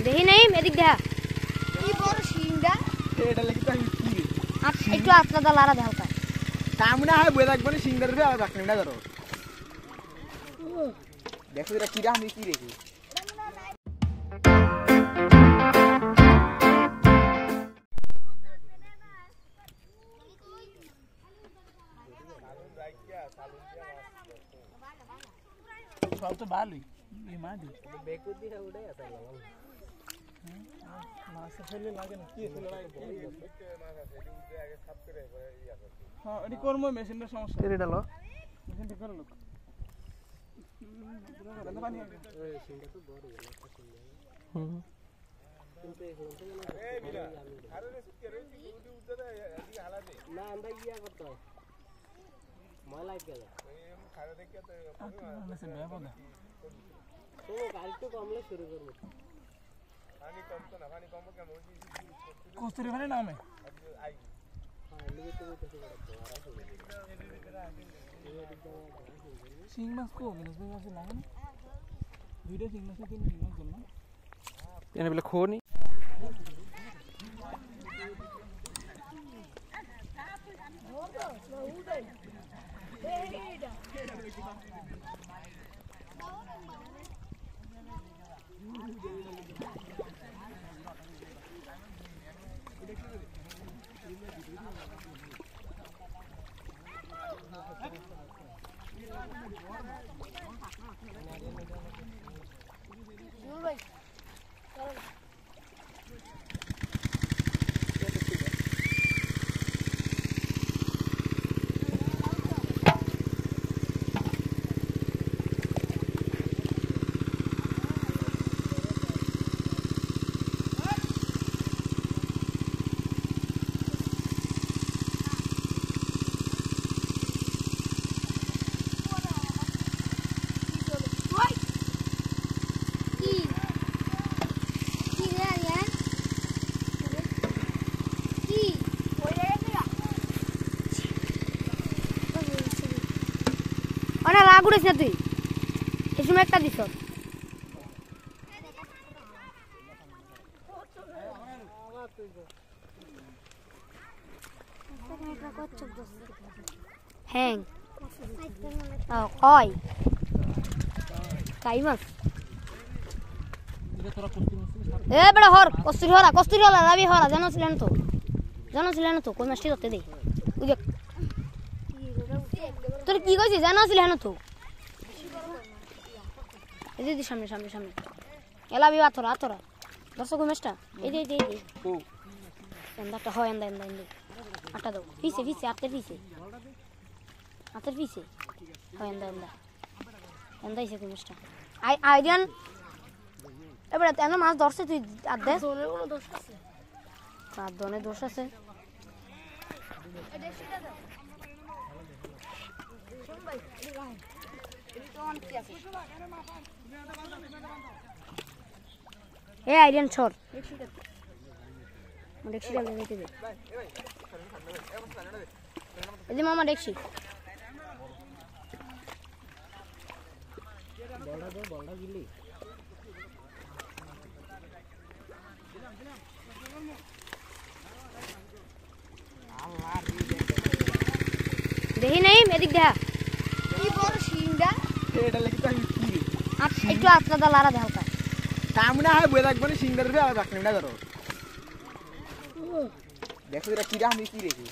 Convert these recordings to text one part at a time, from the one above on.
দেখি নাই এদিক দেখা এই বড় শিংটা এটা লাগি তো আমি কি রে একটু আত্রা দা লারা দেখাও তা কামনা হয় বই রাখবো না সিঙ্গার রে আর রাখলে না ধরো দেখো এটা কি রাম কি রেখে সব তো ভালোই এই মাটি বেকু দিয়ে উড়ে আসা লাগা মাছ ফেলে লাগে না কি ফেলে লাগে মাছ আছে এটি উঠে আগে সাফ করে পরে ইয়া করতে হ্যাঁ এটি কর্ম মেশিনের সমস্যা কেড়ে ডালো মেশিন ঠিক করে লোক পুরো পানি আছে এই সিংটা তো বড় গেল একটা সিং কিন্তু এই মিলা আরে রে সুকে রে উঠে উঠে এদিকে হালা দে না আমরা ইয়া করতে হয় ময়লা গেল এই খাড়া দেখে তো মেশিন ব্যাপক না তো কালকে কমলে শুরু করব পানি কম তো না পানি কম কেন কস্তুরি পানি নামে আই হ্যাঁ লিগে তো কিছু করে সিং মাছ কো গিনেস মাছ লাগে না ভিডিও সিং মাছ তিন সিং মাছ জন্য এনে বলে খোনি অনা লাগুড়িস না তুই এই সময় একটা দিছ হ্যাঁ কয় কাই মাছ এ বড় হর কস্তুরি হরা লাভি হরা জানোছিলেন তো কই মাছটি ধরতে দেই ওই দেখ তোর কি কইছিস জানোছিলেন তো এই যে সামনে এলা বি আতরা দর্শক কই মাছটা এই যে ও এন্দাটা হয় এন্দা আটা দাও পিছে আতের পিছে হয় এন্দা ইসে কই মাছটা আইডিয়ান এবারে এত মাছ ধরছে তুই আর দে দোনে কোনো দোষ আছে আর দোনে দোষ আছে এ আইডিয়ান ছড় দেখছি ডাল দিতে দে এই যে মামা দেখছি বলটা গিলি দেখি নাই এদিক দেখা এই বড় শিংটা এটা লাগি তো আমি কি রে একটু আত্রা দা লারা দেখাও তা কামনা হয় বই রাখবো না সিঙ্গার রে আর রাখলে না ধরো দেখো এটা কি রাম কি রেখে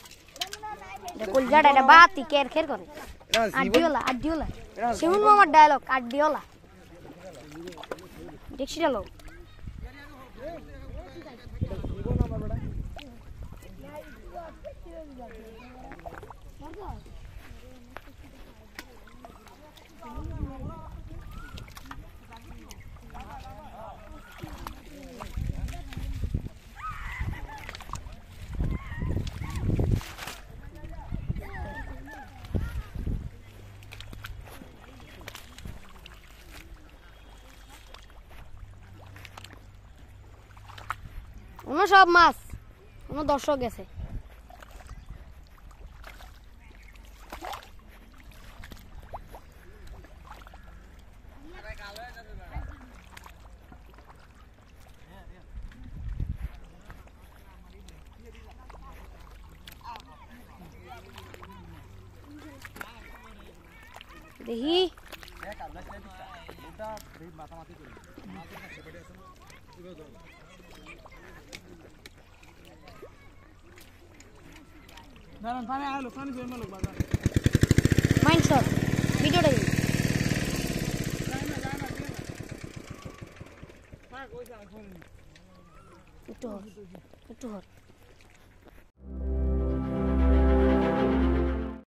কলজাটা এটা বাতি খের করে আড্ডিওলা শিমুল মামার ডায়লগ আড্ডিওলা দেখছি ডালো সব মাছ দর্শক গেছে দেখি মাইন্ড শট ভিডিওটা দিন একটু হর